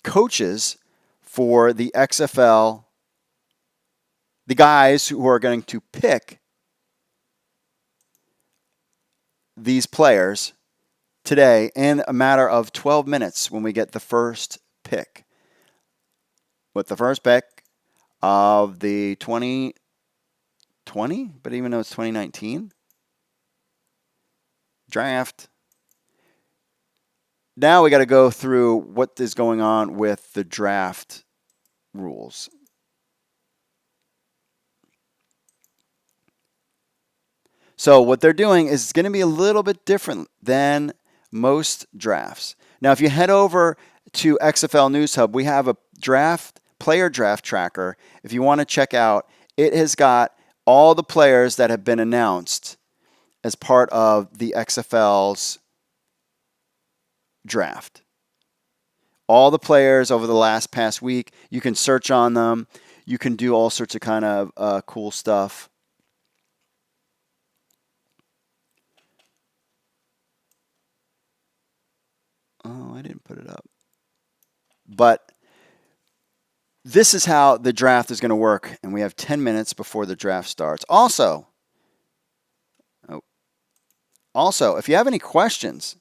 coaches for the XFL, the guys who are going to pick these players today in a matter of 12 minutes when we get the first pick. With the first pick of the 2020, but even though it's 2019, draft. Now we got to go through what is going on with the draft rules. So what they're doing is going to be a little bit different than most drafts. Now, if you head over to XFL News Hub, we have a player draft tracker. If you want to check out, it has got all the players that have been announced as part of the XFL's draft. All the players over the past week, you can search on them. You can do all sorts of kind of cool stuff. Oh, I didn't put it up. But this is how the draft is going to work, and we have 10 minutes before the draft starts. Also, if you have any questions,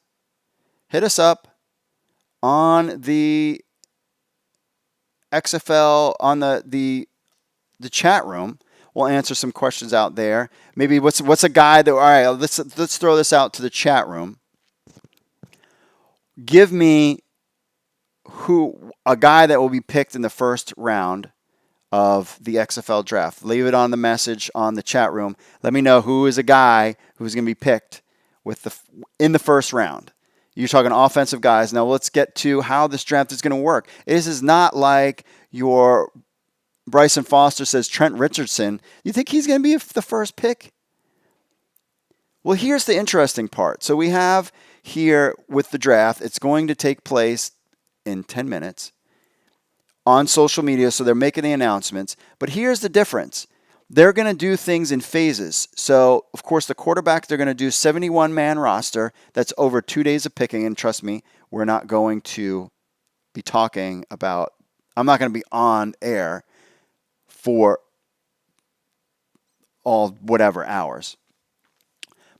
hit us up on the XFL, on the chat room. We'll answer some questions out there. Maybe what's a guy that, all right, let's throw this out to the chat room. Give me a guy that will be picked in the first round of the XFL draft. Leave it on the message on the chat room. Let me know who is a guy who's going to be picked in the first round. You're talking offensive guys. Now let's get to how this draft is going to work. This is not like your Bryson Foster says Trent Richardson. You think he's going to be the first pick? Well, here's the interesting part. So we have here with the draft, it's going to take place in 10 minutes on social media, so they're making the announcements. But here's the difference. They're going to do things in phases. So, of course, the quarterback, they're going to do 71-man roster. That's over 2 days of picking. And trust me, we're not going to be talking about, I'm not going to be on air for all whatever hours.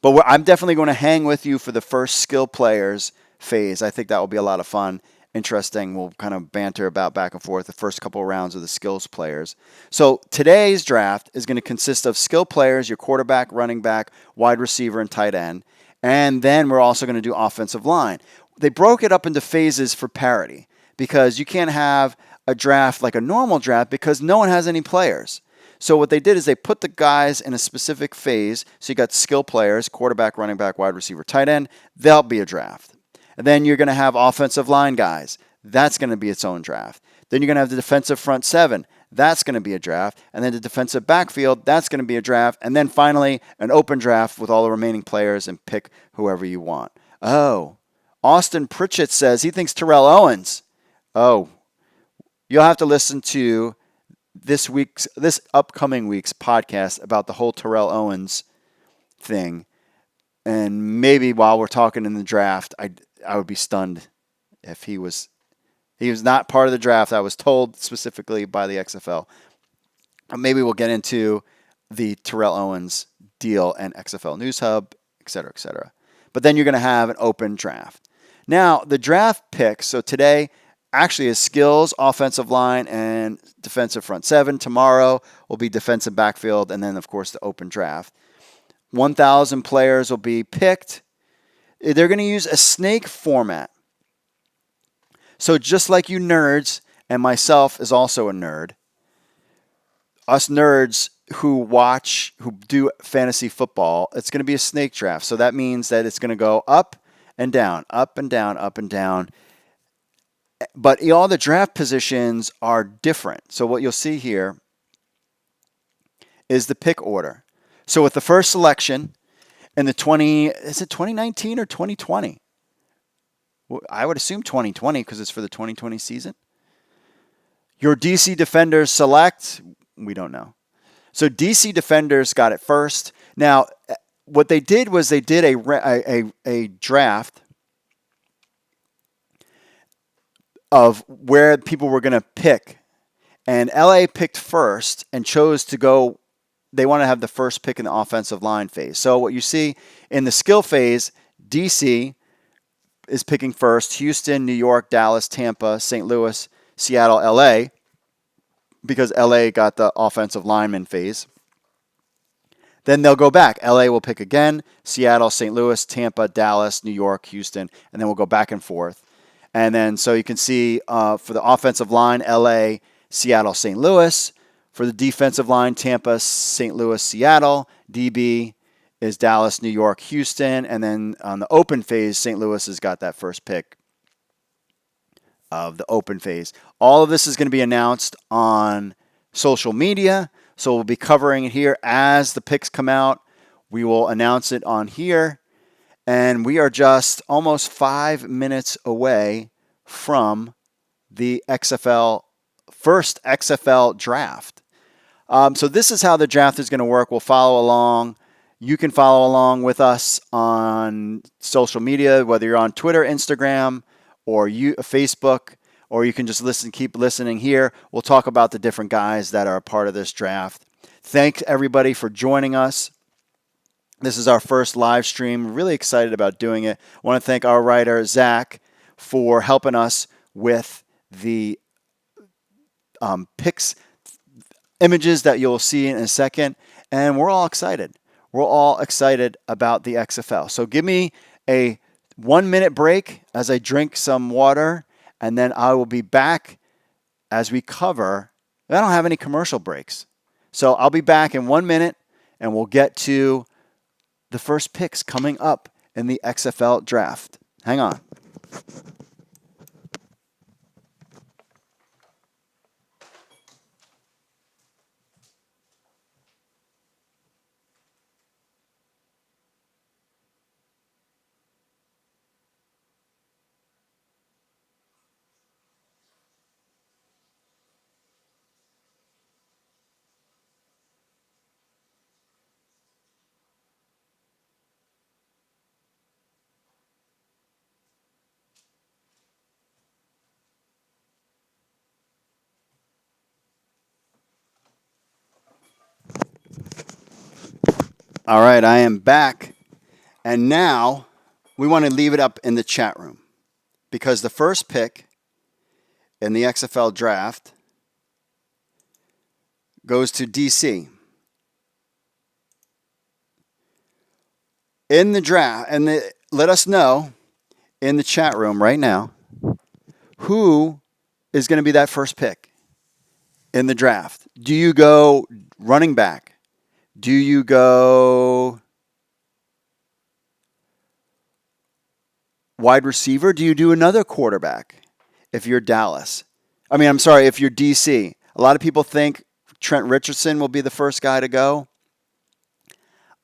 But I'm definitely going to hang with you for the first skill players phase. I think that will be a lot of fun. Interesting. We'll kind of banter about back and forth the first couple of rounds of the skills players. So today's draft is going to consist of skill players, your quarterback, running back, wide receiver, and tight end. And then we're also going to do offensive line. They broke it up into phases for parity because you can't have a draft like a normal draft because no one has any players. So what they did is they put the guys in a specific phase. So you got skill players, quarterback, running back, wide receiver, tight end. They'll be a draft. And then you're going to have offensive line guys. That's going to be its own draft. Then you're going to have the defensive front seven. that's going to be a draft. And then the defensive backfield, that's going to be a draft. And then finally, an open draft with all the remaining players and pick whoever you want. Oh, Austin Pritchett says he thinks Terrell Owens. Oh, you'll have to listen to this upcoming week's podcast about the whole Terrell Owens thing. And maybe while we're talking in the draft, I would be stunned if he was not part of the draft. I was told specifically by the XFL. Maybe we'll get into the Terrell Owens deal and XFL News Hub, et cetera, et cetera. But then you're going to have an open draft. Now, the draft picks, so today actually is skills, offensive line, and defensive front seven. Tomorrow will be defensive backfield, and then, of course, the open draft. 1,000 players will be picked. They're going to use a snake format. So just like you nerds, and myself is also a nerd, us nerds who do fantasy football, it's going to be a snake draft. So that means that it's going to go up and down, up and down, up and down. But all the draft positions are different. So what you'll see here is the pick order. So with the first selection in the 2019 or 2020? Well, I would assume 2020 because it's for the 2020 season. Your DC Defenders select, we don't know. So DC Defenders got it first. Now, what they did was they did a draft of where people were going to pick. And LA picked first and chose to go. They want to have the first pick in the offensive line phase. So what you see in the skill phase, DC is picking first. Houston, New York, Dallas, Tampa, St. Louis, Seattle, LA, because LA got the offensive lineman phase. Then they'll go back. LA will pick again. Seattle, St. Louis, Tampa, Dallas, New York, Houston, and then we'll go back and forth. And then so you can see for the offensive line, LA, Seattle, St. Louis. For the defensive line, Tampa, St. Louis, Seattle. DB is Dallas, New York, Houston. And then on the open phase, St. Louis has got that first pick of the open phase. All of this is going to be announced on social media. So we'll be covering it here as the picks come out. We will announce it on here. And we are just almost 5 minutes away from the first XFL draft. So this is how the draft is going to work. We'll follow along. You can follow along with us on social media, whether you're on Twitter, Instagram, or Facebook, or you can just keep listening here. We'll talk about the different guys that are a part of this draft. Thanks, everybody, for joining us. This is our first live stream. Really excited about doing it. I want to thank our writer, Zach, for helping us with the picks, images that you'll see in a second. And we're all excited. We're all excited about the XFL. So give me a 1-minute break as I drink some water, and then I will be back as we cover. I don't have any commercial breaks. So I'll be back in 1 minute, and we'll get to the first picks coming up in the XFL draft. Hang on. All right, I am back. And now we want to leave it up in the chat room because the first pick in the XFL draft goes to DC. In the draft, and let us know in the chat room right now who is going to be that first pick in the draft. Do you go running back? Do you go wide receiver? Do you do another quarterback if you're Dallas? If you're DC. A A lot of people think Trent Richardson will be the first guy to go.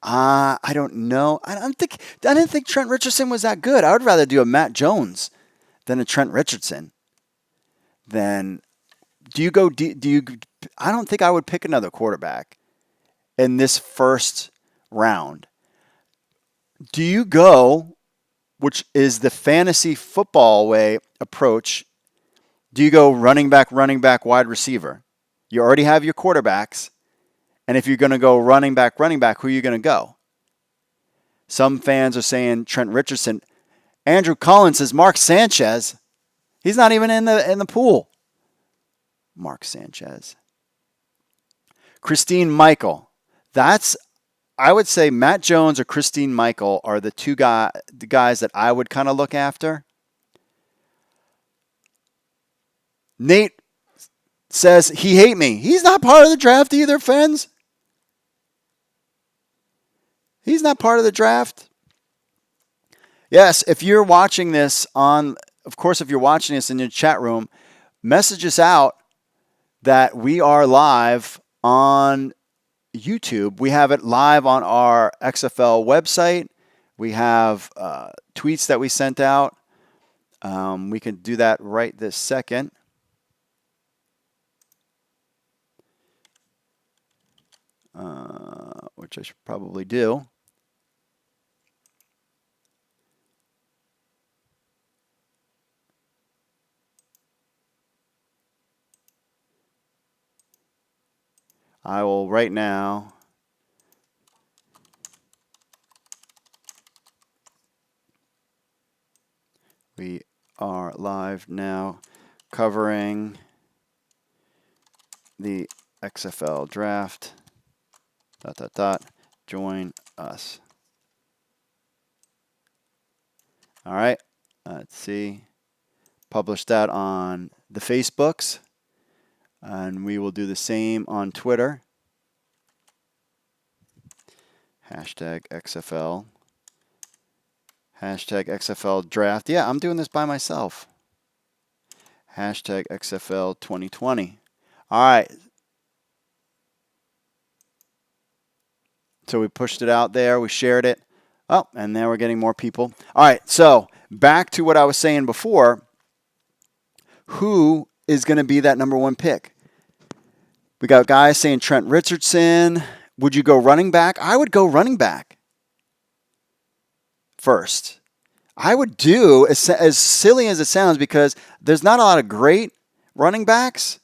I don't know. I didn't think Trent Richardson was that good. I would rather do a Matt Jones than a Trent Richardson. Then do you go? Do you? I don't think I would pick another quarterback in this first round. Do you go, which is the fantasy football way approach? Do you go running back, wide receiver? You already have your quarterbacks. And if you're going to go running back, who are you going to go? Some fans are saying Trent Richardson. Andrew Collins says Mark Sanchez. He's not even in the pool. Mark Sanchez. Christine Michael. I would say Matt Jones or Christine Michael are the guys that I would kind of look after. Nate says he hate me. He's not part of the draft either, friends. He's not part of the draft. Yes, if you're watching this if you're watching this in your chat room, message us out that we are live on YouTube. We have it live on our XFL website. We have tweets that we sent out. We can do that right this second. Which I should probably do. I will right now. We are live now covering the XFL draft. ... Join us. All right. Let's see. Publish that on the Facebooks. And we will do the same on Twitter. #XFL. #XFL draft. Yeah, I'm doing this by myself. #XFL 2020. All right. So we pushed it out there. We shared it. Oh, and now we're getting more people. All right. So back to what I was saying before. Who is going to be that number one pick? We got guys saying Trent Richardson. Would you go running back? I would go running back first. I would do, as silly as it sounds, because there's not a lot of great running backs,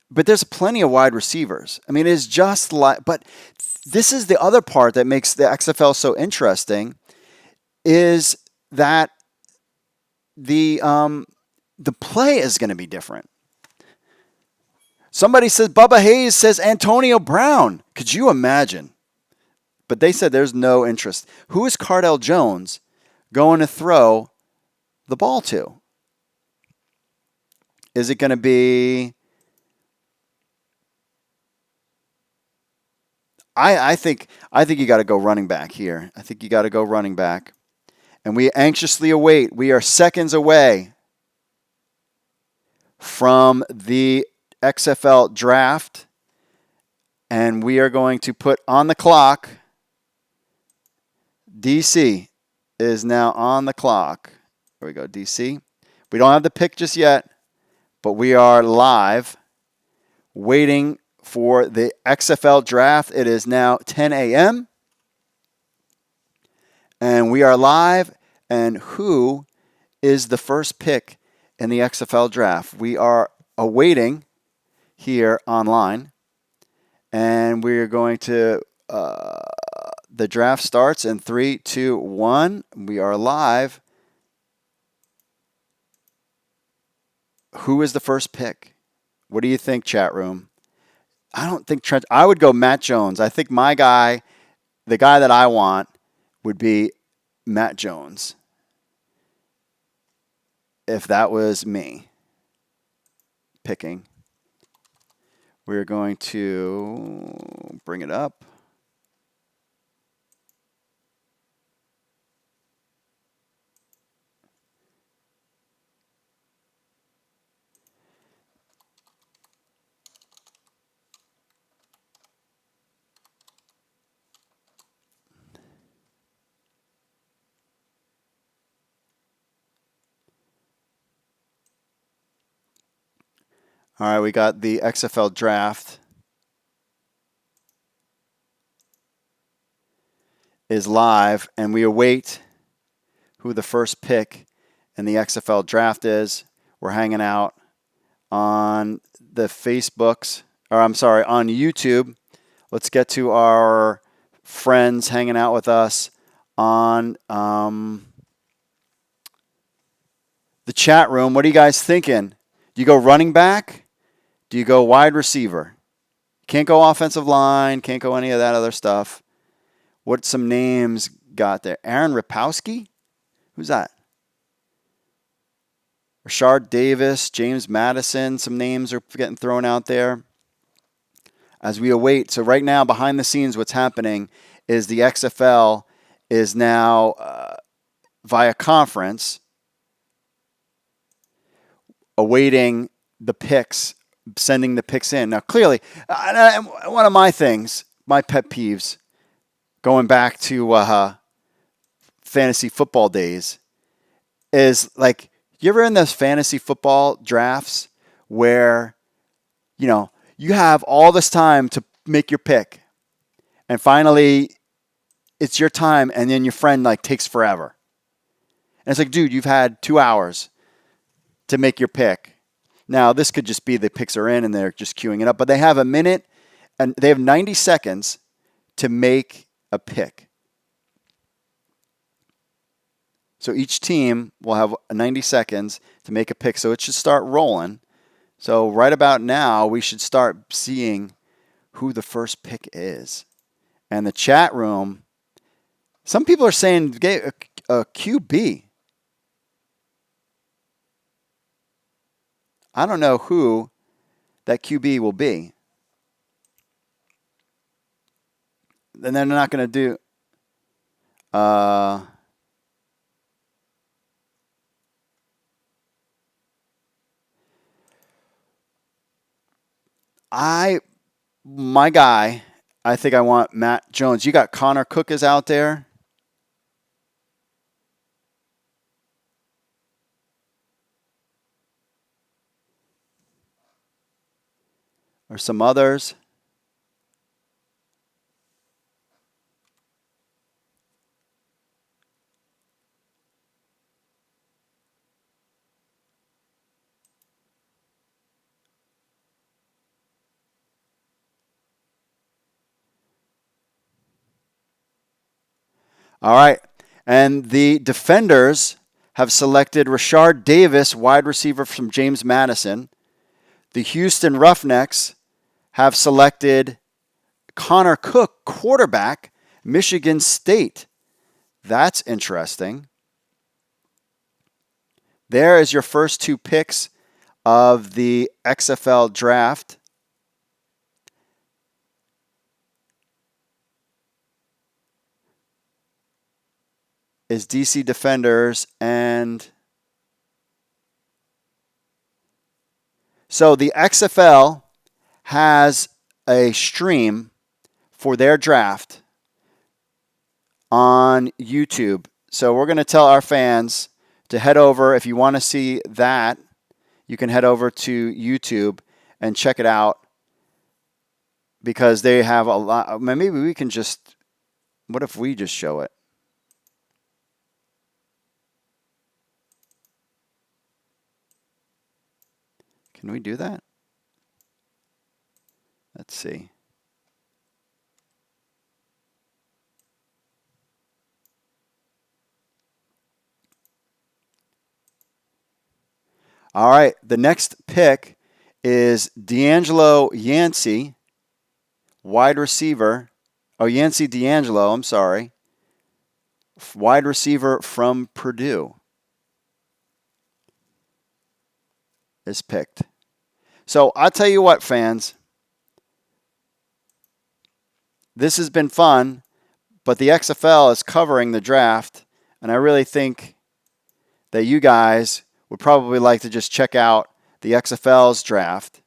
but there's plenty of wide receivers. I mean, it's just like, but this is the other part that makes the XFL so interesting, is that the play is going to be different. Somebody says, Bubba Hayes says Antonio Brown. Could you imagine? But they said there's no interest. Who is Cardell Jones going to throw the ball to? Is it going to be... I think you got to go running back here. I think you got to go running back. And we anxiously await. We are seconds away from the XFL draft. And we are going to put on the clock. DC is now on the clock. There we go, DC. We don't have the pick just yet, but we are live waiting for the XFL draft. It is now 10 a.m. And we are live. And who is the first pick in the XFL draft? We are awaiting here online. And we are going to, the draft starts in 3, 2, 1. We are live. Who is the first pick? What do you think, chat room? I don't think Trent. I would go Matt Jones. I think my guy, the guy that I want, would be Matt Jones. If that was me picking. We're going to bring it up. All right, we got the XFL draft is live, and we await who the first pick in the XFL draft is. We're hanging out on the Facebooks, or I'm sorry, on YouTube. Let's get to our friends hanging out with us on the chat room. What are you guys thinking? Do you go running back? Do you go wide receiver? Can't go offensive line. Can't go any of that other stuff. What some names got there? Aaron Rapowski? Who's that? Rashard Davis, James Madison. Some names are getting thrown out there as we await. So right now, behind the scenes, what's happening is the XFL is now via conference awaiting the picks, sending the picks in. Now, clearly, one of my things, my pet peeves, going back to fantasy football days, is like, you ever in those fantasy football drafts where, you have all this time to make your pick, and finally it's your time, and then your friend takes forever. And it's like, dude, you've had 2 hours to make your pick. Now, this could just be the picks are in and they're just queuing it up, but they have a minute and they have 90 seconds to make a pick. So each team will have 90 seconds to make a pick. So it should start rolling. So right about now, we should start seeing who the first pick is. And the chat room, some people are saying a QB. I don't know who that QB will be. And they're not going to do... My guy, I think I want Matt Jones. You got Connor Cook is out there. Or some others. All right. And the defenders have selected Rashard Davis, wide receiver from James Madison. The Houston Roughnecks have selected Connor Cook, quarterback, Michigan State. That's interesting. There is your first two picks of the XFL draft. Is DC Defenders, and so the XFL has a stream for their draft on YouTube. So we're going to tell our fans to head over. If you want to see that, you can head over to YouTube and check it out, because they have a lot. Maybe we can just, what if we just show it? Can we do that? Let's see. All right, the next pick is D'Angelo Yancey, wide receiver. Oh, Yancey D'Angelo, I'm sorry. Wide receiver from Purdue is picked. So I'll tell you what, fans. This has been fun, but the XFL is covering the draft, and I really think that you guys would probably like to just check out the XFL's draft.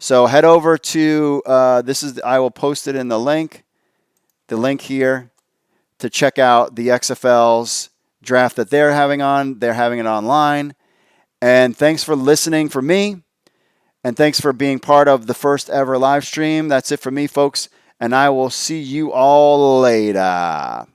So head over to, I will post it in the link here, to check out the XFL's draft that they're having on. They're having it online. And thanks for listening for me. And thanks for being part of the first ever live stream. That's it for me, folks. And I will see you all later.